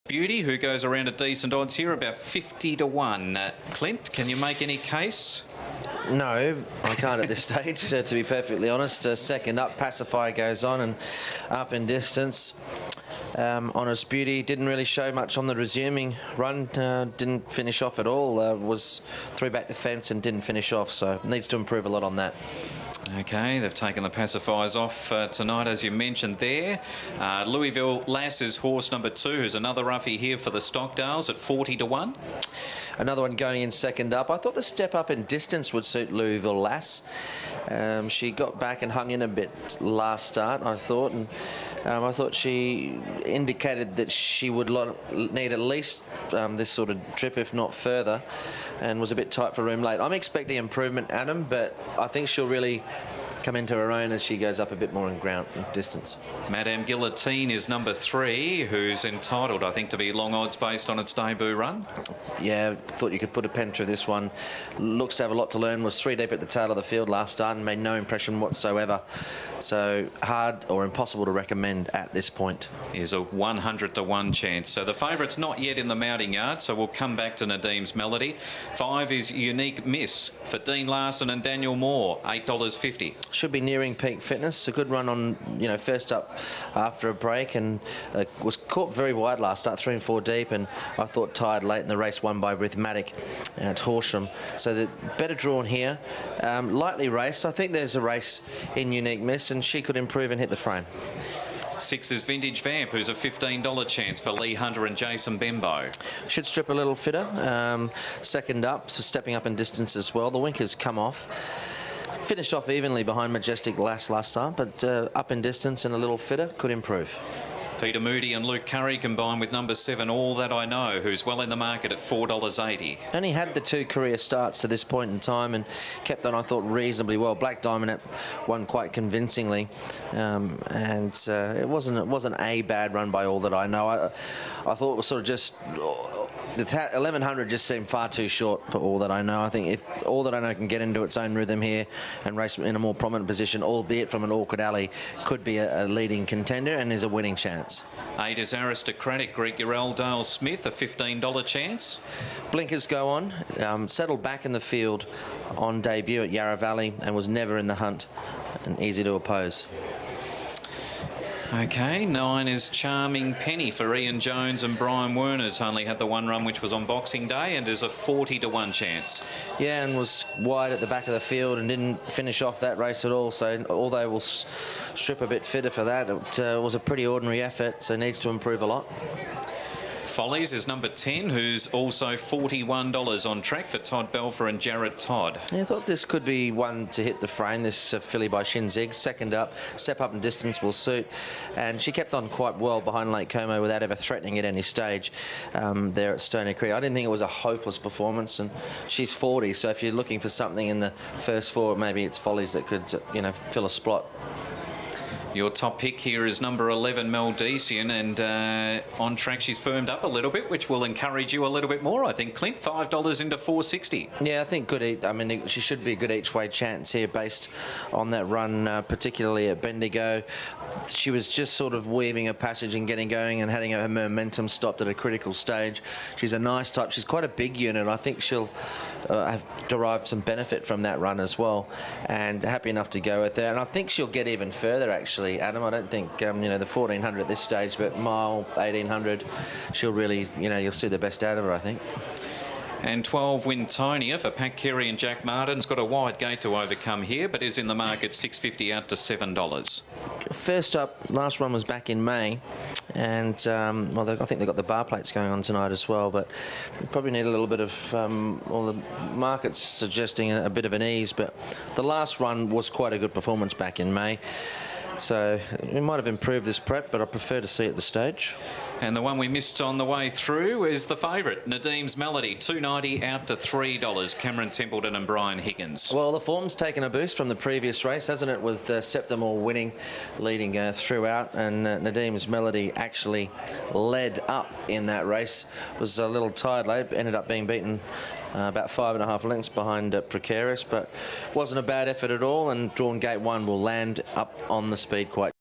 Beauty, who goes around at decent odds here, about 50 to 1. Clint, can you make any case? No, I can't at this stage, to be perfectly honest. Second up, Pacifier goes on and up in distance. Honest Beauty didn't really show much on the resuming run, didn't finish off at all, was threw back the fence and didn't finish off, so needs to improve a lot on that. Okay, they've taken the pacifiers off tonight, as you mentioned there. Louisville Lass is horse number 2, who's another roughie here for the Stockdales at 40 to 1. Another one going in second up. I thought the step up in distance would suit Louisville Lass. She got back and hung in a bit last start, I thought, and I thought she indicated that she would need at least this sort of trip, if not further, and was a bit tight for room late. I'm expecting improvement, Adam, but I think she'll really come into her own as she goes up a bit more in ground distance. Madame Guillotine is number 3, who's entitled, I think, to be long odds based on its debut run. Yeah, thought you could put a pen through this one. Looks to have a lot to learn. Was 3 deep at the tail of the field last start and made no impression whatsoever. So hard or impossible to recommend at this point. Is a 100 to 1 chance. So the favourite's not yet in the mounting yard, so we'll come back to Nadim's Melody. 5 is Unique Miss for Dean Larson and Daniel Moore, $8.50. Should be nearing peak fitness. A good run on, first up after a break, and was caught very wide last start, 3 and 4 deep, and I thought tired late in the race, won by Rhythmatic at Horsham. So the better drawn here. Lightly raced. I think there's a race in Unique Miss, and she could improve and hit the frame. 6 is Vintage Vamp, who's a $15 chance for Lee Hunter and Jason Bembo. Should strip a little fitter. Second up, so stepping up in distance as well. The winkers come off. Finished off evenly behind Majestic Lass last start, but up in distance and a little fitter, could improve. Peter Moody and Luke Curry combined with number 7, All That I Know, who's well in the market at $4.80. Only had the 2 career starts to this point in time and kept on, I thought, reasonably well. Black Diamond won quite convincingly, and it wasn't a bad run by All That I Know. I thought it was sort of just... The 1100 just seemed far too short for All That I Know. I think if All That I Know can get into its own rhythm here and race in a more prominent position, albeit from an awkward alley, could be a leading contender and is a winning chance. 8 is Aristocratic, Greek Urell Dale Smith, a $15 chance. Blinkers go on. Settled back in the field on debut at Yarra Valley and was never in the hunt and easy to oppose. Okay, 9 is Charming Penny for Ian Jones and Brian Werner's. Only had the 1 run, which was on Boxing Day, and is a 40 to 1 chance. Yeah, and was wide at the back of the field and didn't finish off that race at all. So although we'll strip a bit fitter for that, it was a pretty ordinary effort, so needs to improve a lot. Follies is number 10, who's also $41 on track for Todd Belfer and Jared Todd. Yeah, I thought this could be one to hit the frame, this filly by Shinzig. Second up, step up in distance will suit. And she kept on quite well behind Lake Como without ever threatening at any stage there at Stony Creek. I didn't think it was a hopeless performance, and she's 40, so if you're looking for something in the first 4, maybe it's Follies that could, fill a spot. Your top pick here is number 11, Maldesian, and on track she's firmed up a little bit, which will encourage you a little bit more, I think. Clint, $5 into $4.60. Yeah, I think good. I mean, she should be a good each way chance here based on that run, particularly at Bendigo. She was just sort of weaving a passage and getting going and having her momentum stopped at a critical stage. She's a nice type. She's quite a big unit. I think she'll have derived some benefit from that run as well, and happy enough to go with her. And I think she'll get even further, actually, Adam. I don't think, the 1400 at this stage, but mile 1800, she'll really, you'll see the best out of her, I think. And 12, Wintonia for Pat Carey and Jack Martin's got a wide gate to overcome here, but is in the market $6.50 out to $7. First up, last run was back in May, and I think they've got the bar plates going on tonight as well, but they probably need a little bit of, the market's suggesting a bit of an ease, but the last run was quite a good performance back in May. So it might have improved this prep, but I prefer to see it at the stage. And the one we missed on the way through is the favourite, Nadim's Melody, $2.90 out to $3. Cameron Templeton and Brian Higgins. Well, the form's taken a boost from the previous race, hasn't it, with Septimore winning, leading throughout, and Nadim's Melody actually led up in that race. Was a little tired late, ended up being beaten about 5.5 lengths behind Precarious, but wasn't a bad effort at all, and drawn gate 1 will land up on the speed quite